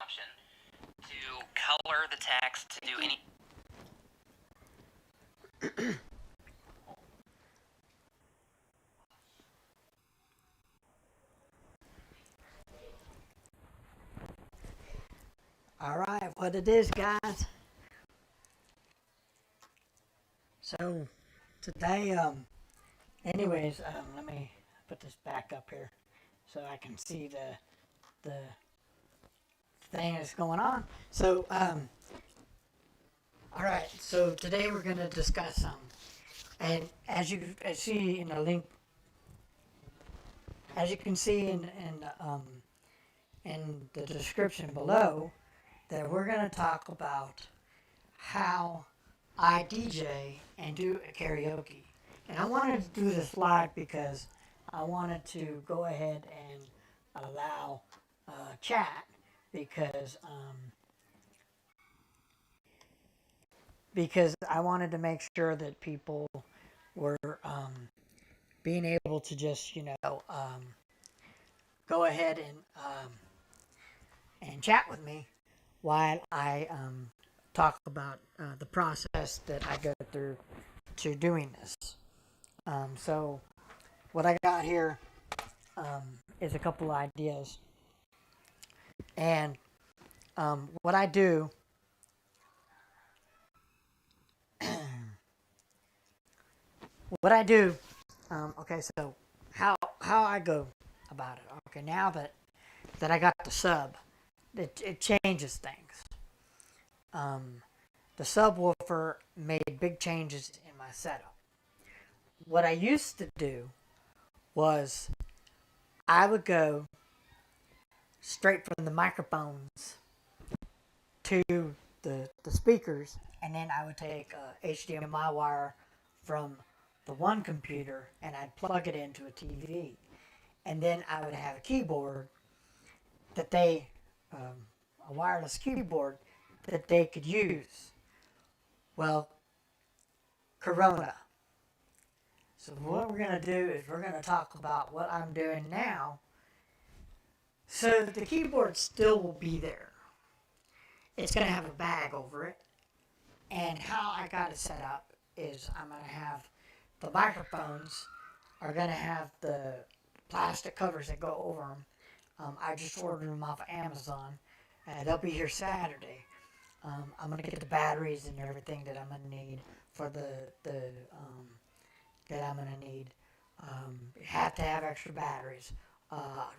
option to color the text, to do any... Alright, what it is, guys. So, today, anyways, let me put this back up here so I can see the thing that's going on. So, alright, so today we're going to discuss and as you see in the link, as you can see in the description below, that we're going to talk about how I DJ and do a karaoke. And I wanted to do this live because I wanted to go ahead and allow chat because I wanted to make sure that people were being able to just, you know, go ahead and chat with me while I talk about the process that I go through to doing this. So what I got here is a couple ideas. And what I do okay, so how I go about it. Okay, now that I got the sub, it changes things. The subwoofer made big changes in my setup. What I used to do was I would go straight from the microphones to the speakers, and then I would take a HDMI wire from the one computer and I'd plug it into a TV, and then I would have a keyboard that a wireless keyboard that they could use. Well, Corona. So what we're going to do is we're going to talk about what I'm doing now so that the keyboard still will be there. It's going to have a bag over it. And how I got it set up is I'm going to have the microphones are going to have the plastic covers that go over them. I just ordered them off of Amazon. They'll be here Saturday. I'm going to get the batteries and everything that I'm going to need for that I'm going to need. You have to have extra batteries.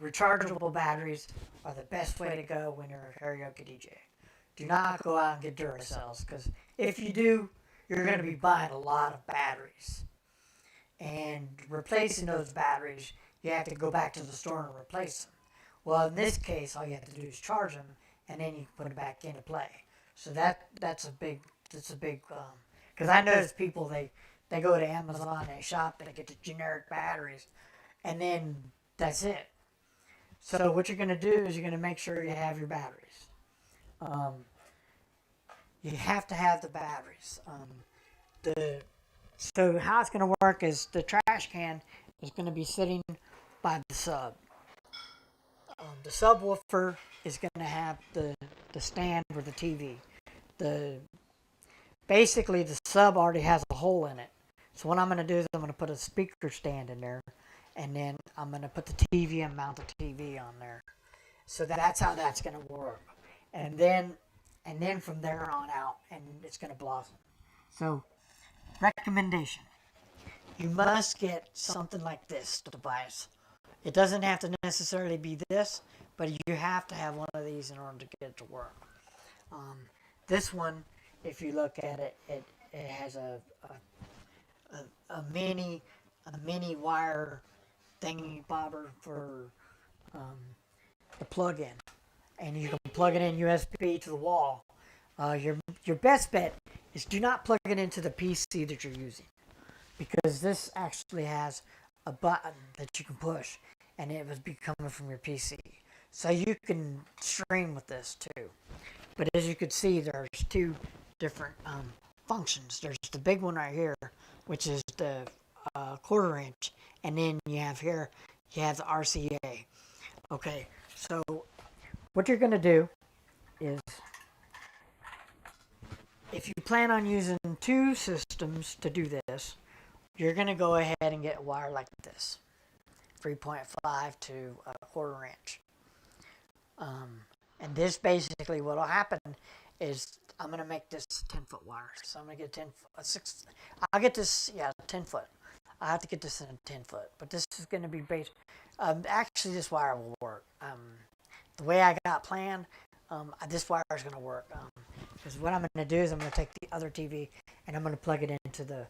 Rechargeable batteries are the best way to go when you're a karaoke DJ. Do not go out and get Duracells, because if you do, you're going to be buying a lot of batteries. And replacing those batteries, you have to go back to the store and replace them. Well, in this case, all you have to do is charge them, and then you can put them back into play. So that's a big, because I notice people, they go to Amazon, they shop, they get the generic batteries, and then that's it. So what you're going to do is you're going to make sure you have your batteries. You have to have the batteries. So how it's going to work is the trash can is going to be sitting by the sub. The subwoofer is going to have the stand for the TV. Basically the sub already has a hole in it. So what I'm going to do is I'm going to put a speaker stand in there, and then I'm going to put the TV and mount the TV on there. So that's how that's going to work. And then from there on out, and it's going to blossom. So, recommendation. You must get something like this device. It doesn't have to necessarily be this, but you have to have one of these in order to get it to work. This one, if you look at it, it has a mini wire thingy bobber for the plug-in, and you can plug it in USB to the wall. Your best bet is do not plug it into the PC that you're using, because this actually has a button that you can push, and it would be coming from your PC. So you can stream with this too. But as you can see, there's two different functions. There's the big one right here, which is the 1/4 inch, and then you have here, you have the RCA. Okay, so what you're going to do is if you plan on using two systems to do this, you're going to go ahead and get a wire like this, 3.5 to a 1/4 inch. And this basically what will happen is I'm going to make this 10-foot wire. So I'm going to get I'll get this, 10 foot. I have to get this in a 10 foot, but this is going to be based, actually this wire will work. The way I got planned, this wire is going to work. Because what I'm going to do is I'm going to take the other TV and I'm going to plug it into the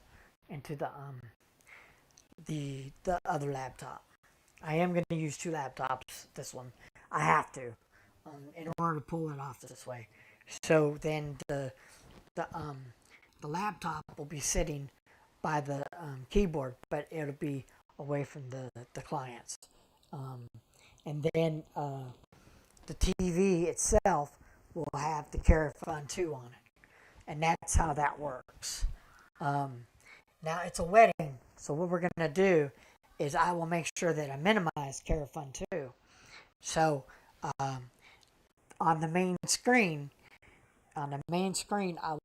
other laptop. I am going to use two laptops. This one, I have to, in order to pull it off this way. So then the laptop will be sitting by the keyboard, but it'll be away from the clients. And then the TV itself will have the Carafun 2 on it. And that's how that works. Now it's a wedding, so what we're going to do is I will make sure that I minimize Carafun 2. So on the main screen, I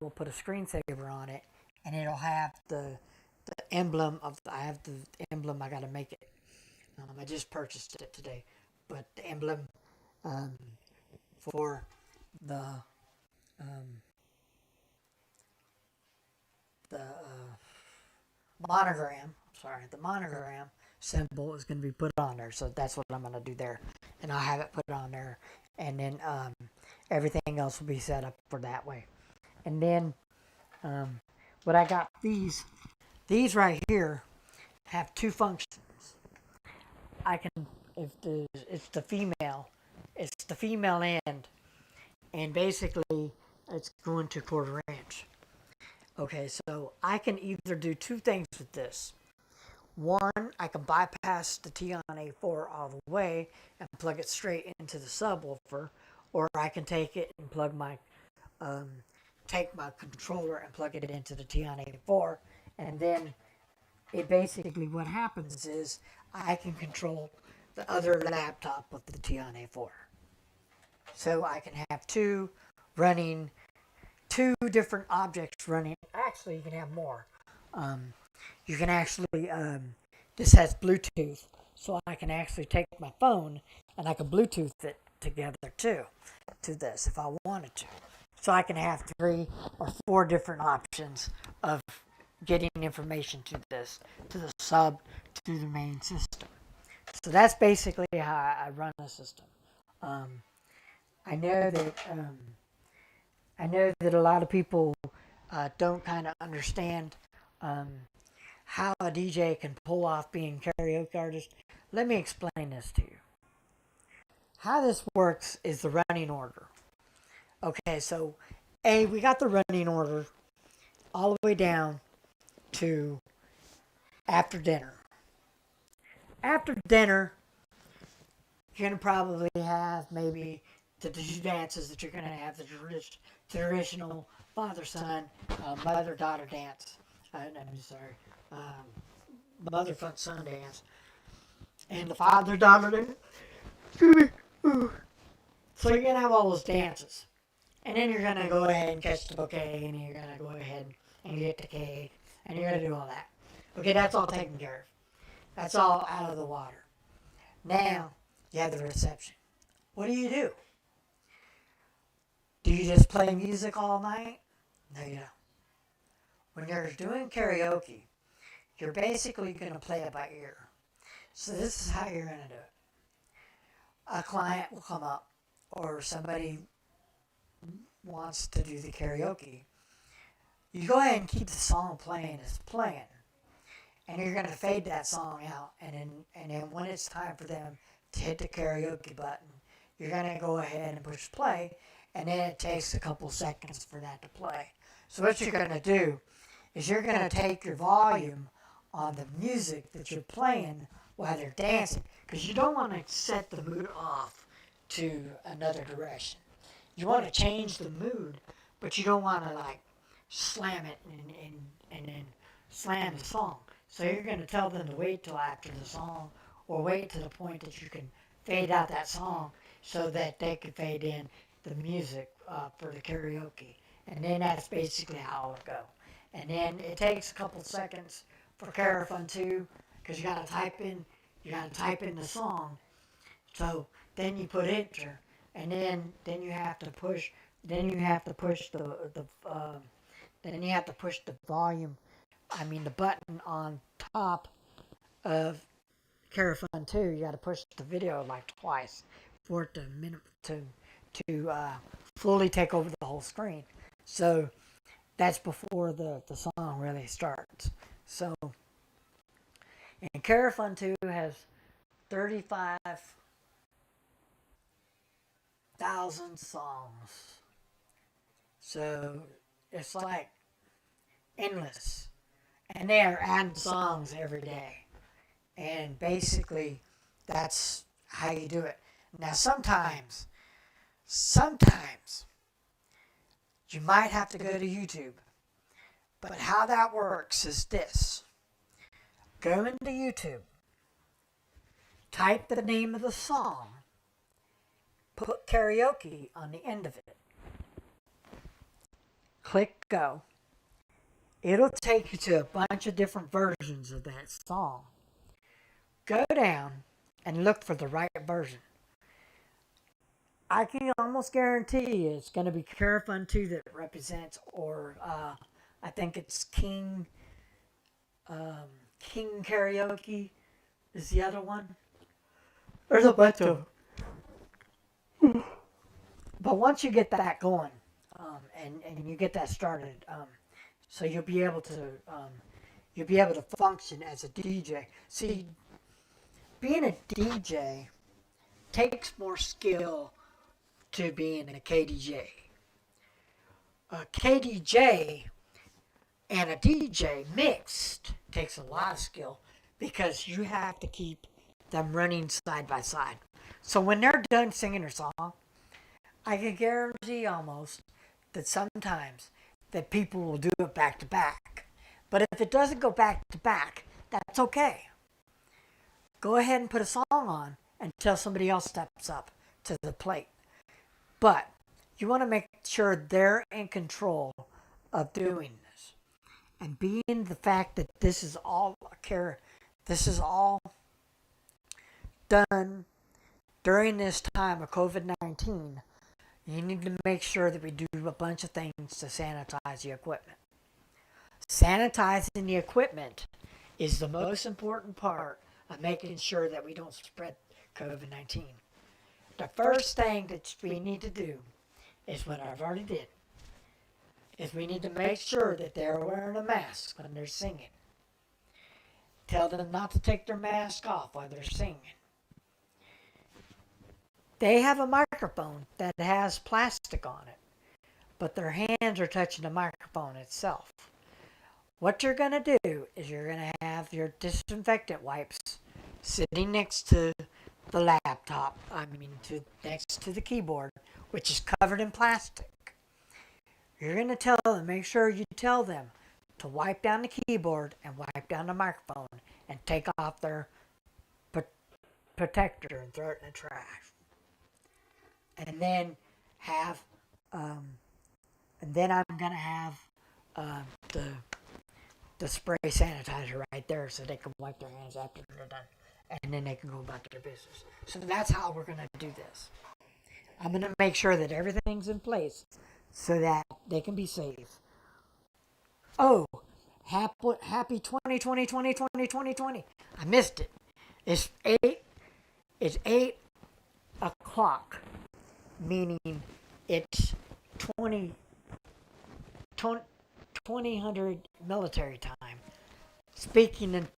will put a screensaver on it, and it'll have the emblem of I got to make it. I just purchased it today, but the emblem for the the monogram symbol is going to be put on there. So that's what I'm going to do there, and I'll have it put on there, and then everything else will be set up for that way. And then what I got, these right here have two functions. I can, it's the female end, and basically it's going to 1/4 inch. Okay, so I can either do two things with this. One, I can bypass the T-on-A4 all the way and plug it straight into the subwoofer, or I can take it and plug take my controller and plug it into the T-on-A4, and then it basically what happens is I can control the other laptop with the T-on-A4. So I can have two different objects running. Actually, you can have more. You can actually, this has Bluetooth, so I can actually take my phone and I can Bluetooth it together too, to this if I wanted to. So I can have 3 or 4 different options of getting information to the sub, to the main system. So that's basically how I run the system. I know that a lot of people don't kind of understand how a DJ can pull off being a karaoke artist. Let me explain this to you. How this works is the running order. Okay, so we got the running order all the way down to after dinner. After dinner, you're going to probably have maybe the two dances that you're going to have, the traditional father-son, mother-daughter dance. Mother-son dance. And the father-daughter dance. So you're going to have all those dances. And then you're going to go ahead and catch the bouquet, and you're going to go ahead and get the cake, and you're going to do all that. Okay, that's all taken care of. That's all out of the water. Now, you have the reception. What do? Do you just play music all night? No, you don't. When you're doing karaoke, you're basically going to play it by ear. So this is how you're going to do it. A client will come up, or somebody wants to do the karaoke. You go ahead and keep the song playing as playing. And you're going to fade that song out. And then when it's time for them to hit the karaoke button, you're going to go ahead and push play. And then it takes a couple seconds for that to play. So what you're going to do is you're going to take your volume on the music that you're playing while they're dancing. Because you don't want to set the mood off to another direction. You want to change the mood, but you don't want to like slam it and then slam the song. So you're going to tell them to wait till after the song, or wait to the point that you can fade out that song so that they can fade in the music for the karaoke. And then that's basically how it would go. And then it takes a couple seconds for Carafun 2, because you gotta type in the song. So then you put enter, and then you have to push then you have to push the volume, the button on top of Carafun 2. You got to push the video like twice for it to fully take over the whole screen. So that's before the song really starts. So, and Carafun 2 has 35,000 songs. So it's like endless. And they are adding songs every day. And basically, that's how you do it. Now, sometimes, you might have to go to YouTube. But how that works is this. Go into YouTube, type the name of the song, put karaoke on the end of it, click go. It'll take you to a bunch of different versions of that song. Go down and look for the right version. I can almost guarantee you it's going to be Carafun 2 that represents, or I think it's King Karaoke is the other one. There's a bunch of. But once you get that going, and you get that started, so you'll be able to function as a DJ. See, being a DJ takes more skill to being a KDJ. A KDJ and a DJ mixed takes a lot of skill, because you have to keep them running side by side. So when they're done singing their song, I can guarantee almost that sometimes that people will do it back to back. But if it doesn't go back to back, that's okay. Go ahead and put a song on until somebody else steps up to the plate. But you want to make sure they're in control of doing this. And being the fact that this is all done during this time of COVID-19, you need to make sure that we do a bunch of things to sanitize the equipment. Sanitizing the equipment is the most important part of making sure that we don't spread COVID-19. The first thing that we need to do is what I've already did, is we need to make sure that they're wearing a mask when they're singing. Tell them not to take their mask off while they're singing. They have a microphone that has plastic on it, but their hands are touching the microphone itself. What you're going to do is you're going to have your disinfectant wipes sitting next to the laptop, next to the keyboard, which is covered in plastic. You're going to tell them, make sure you tell them to wipe down the keyboard and wipe down the microphone and take off their protector and throw it in the trash. And then I'm going to have the spray sanitizer right there so they can wipe their hands after they're done. And then they can go about their business. So that's how we're going to do this. I'm going to make sure that everything's in place so that they can be safe. Oh, happy 2020. I missed it. It's 8 o'clock, meaning it's 2000 military time.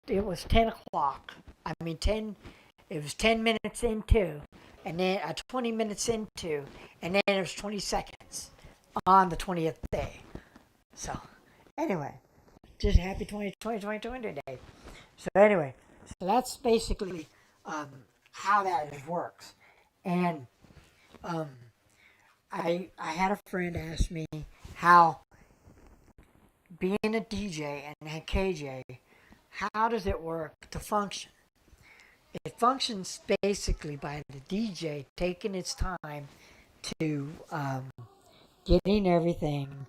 It was 10 o'clock. It was 10 minutes into, and then 20 minutes into, and then it was 20 seconds on the 20th day. So, anyway, just happy 2020 day. So anyway, so that's basically how that works. And I had a friend ask me how, being a DJ and a KJ, how does it work to function? It functions basically by the DJ taking its time to getting everything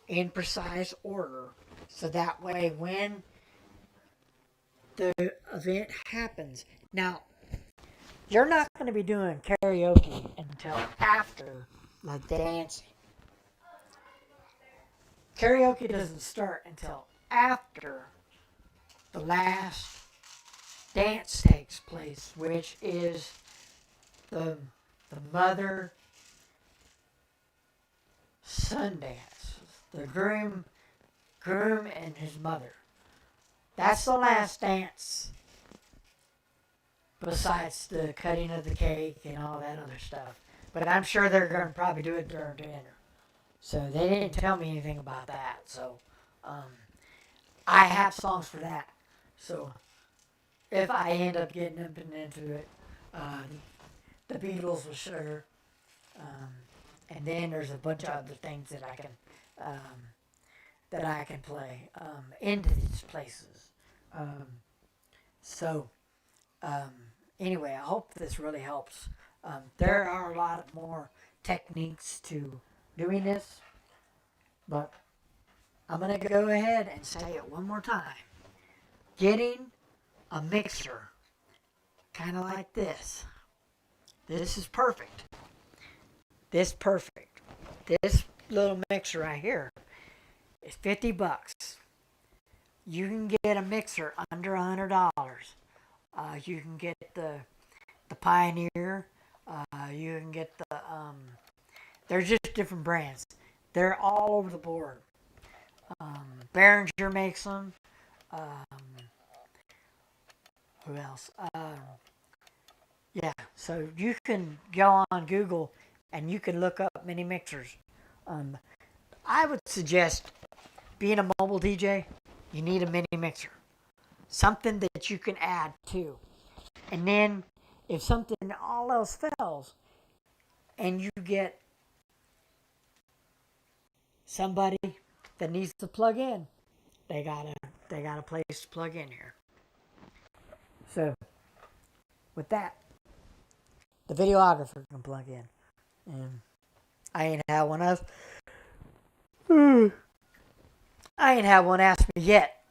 in precise order, so that way when the event happens. Now, you're not going to be doing karaoke until after the dancing. Karaoke doesn't start until after the last dance takes place, which is the mother son dance. The groom and his mother. That's the last dance. Besides the cutting of the cake and all that other stuff. But I'm sure they're going to probably do it during dinner. So they didn't tell me anything about that. So I have songs for that. So if I end up getting up and into it, the Beatles for sure. And then there's a bunch of other things that I can play into these places. Anyway, I hope this really helps. There are a lot more techniques to doing this, but I'm going to go ahead and say it one more time. Getting a mixer kind of like this. This is perfect. This little mixer right here is $50. You can get a mixer under $100. You can get the Pioneer. You can get the they're just different brands. They're all over the board. Behringer makes them. Who else? Yeah, so you can go on Google and you can look up mini mixers. I would suggest, being a mobile DJ, you need a mini mixer. Something that you can add to. And then, if something all else fails, and you get somebody that needs to plug in, they got a place to plug in here. So, with that, the videographer can plug in. And I ain't had one ask me yet.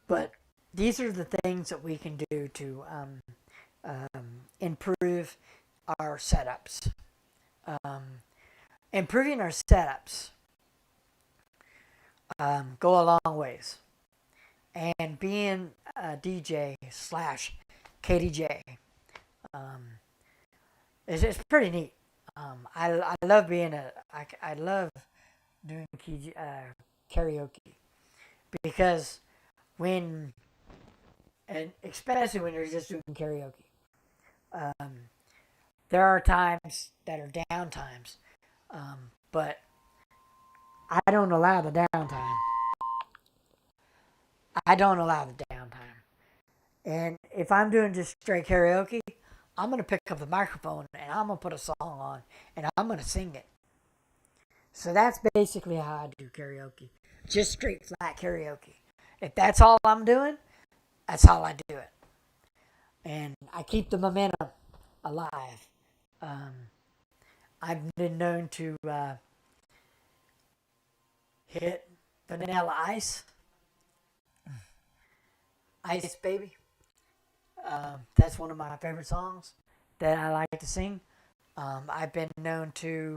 But these are the things that we can do to improve our setups. Improving our setups go a long ways. And being a DJ / KDJ, it's pretty neat. I love I love doing karaoke, because and especially when you're just doing karaoke, there are times that are down times, but I don't allow the downtime. And if I'm doing just straight karaoke, I'm going to pick up the microphone and I'm going to put a song on and I'm going to sing it. So that's basically how I do karaoke. Just straight flat karaoke. If that's all I'm doing, that's how I do it. And I keep the momentum alive. I've been known to hit Vanilla Ice. Ice Baby. That's one of my favorite songs that I like to sing. I've been known to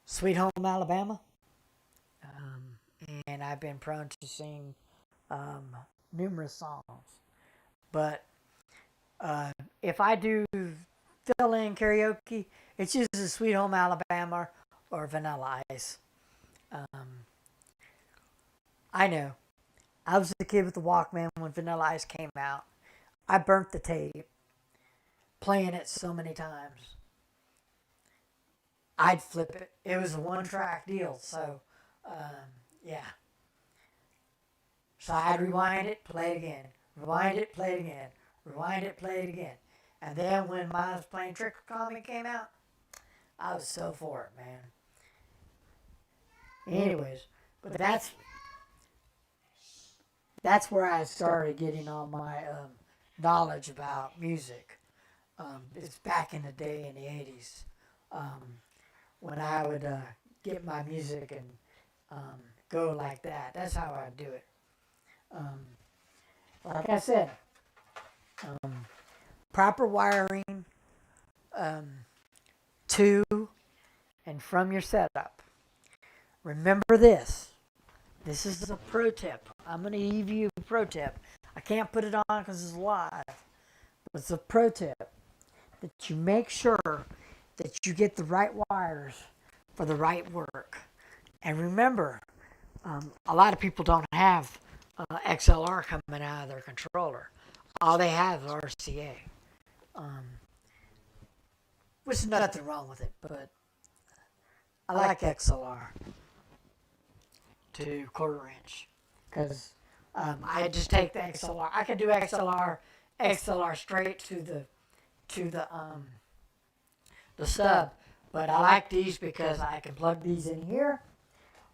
Sweet Home Alabama. And I've been prone to sing numerous songs. But if I do fill in karaoke, it's usually Sweet Home Alabama or Vanilla Ice. I know. I was a kid with the Walkman when Vanilla Ice came out. I burnt the tape, playing it so many times. I'd flip it. It was a one-track deal, so yeah. So I'd rewind it, play it again. Rewind it, play it again. Rewind it, play it again. And then when Miles Playing Trick or Comedy came out, I was so for it, man. Anyways, but that's where I started getting all my knowledge about music. It's back in the day in the 80s when I would get my music and go like that. That's how I do it. Like I said, proper wiring to and from your setup. Remember this. This is a pro tip. I'm going to give you a pro tip. I can't put it on because it's live. But it's a pro tip that you make sure that you get the right wires for the right work. And remember, a lot of people don't have XLR coming out of their controller. All they have is RCA. Which is nothing wrong with it, but I like XLR to quarter inch because I just take the XLR. I can do XLR straight to the sub, but I like these because I can plug these in here,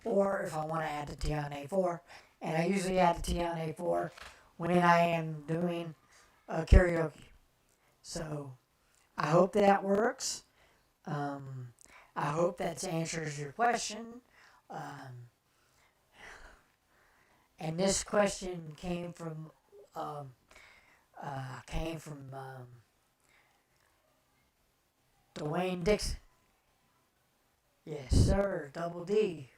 or if I want to add the Tion A4, and I usually add the Tion A4 when I am doing karaoke. So I hope that works. I hope that answers your question. And this question came from Dwayne Dixon. Yes, sir, Double D.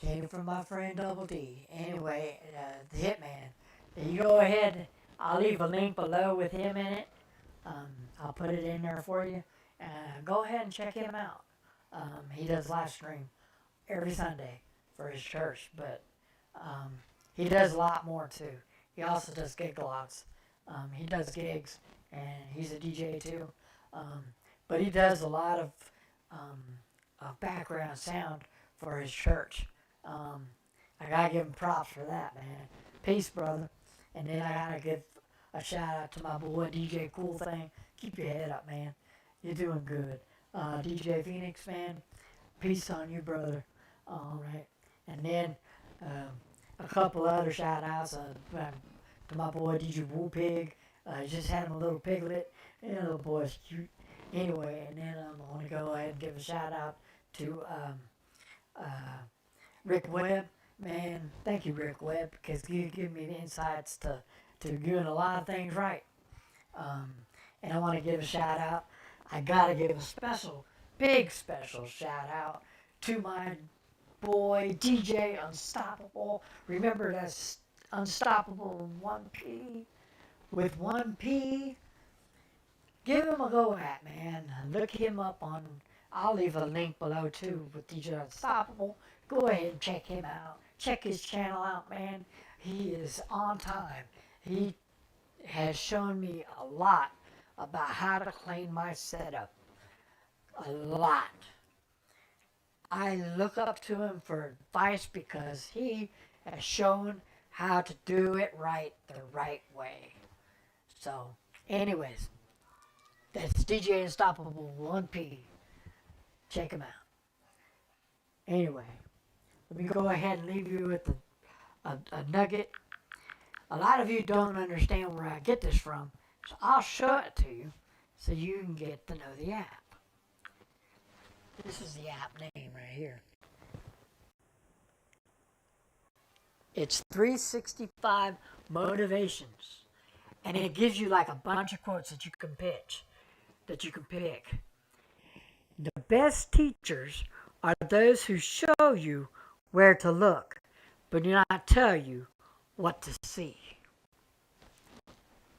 Came from my friend Double D. Anyway, the Hitman. You go ahead. I'll leave a link below with him in it. I'll put it in there for you. Go ahead and check him out. He does live stream every Sunday for his church, but he does a lot more too. He also does gig logs. He does gigs, and he's a DJ too. But he does a lot of background sound for his church. I gotta give him props for that, man. Peace, brother. And then I gotta give a shout out to my boy DJ Cool Thing. Keep your head up, man. You're doing good. DJ Phoenix, man. Peace on you, brother. All right. And then a couple other shout outs to my boy DJ Woo Pig. Just had him a little piglet. And the little boy's cute. Anyway, and then I'm going to go ahead and give a shout out to Rick Webb. Man, thank you, Rick Webb, because you give me the insights to doing a lot of things right. And I want to give a shout out. I got to give a big special shout out to my boy DJ Unstoppable. Remember, that's Unstoppable with one P. Give him a go at, man. Look him up on, I'll leave a link below too with DJ Unstoppable. Go ahead and check him out. Check his channel out, man. He is on time. He has shown me a lot about how to clean my setup. A lot. I look up to him for advice because he has shown how to do it right the right way. So, anyways, that's DJ Unstoppable 1P. Check him out. Anyway, let me go ahead and leave you with a nugget. A lot of you don't understand where I get this from, so I'll show it to you so you can get to know the app. This is the app name right here. It's 365 Motivations, and it gives you like a bunch of quotes that you can pick. The best teachers are those who show you where to look, but do not tell you what to see.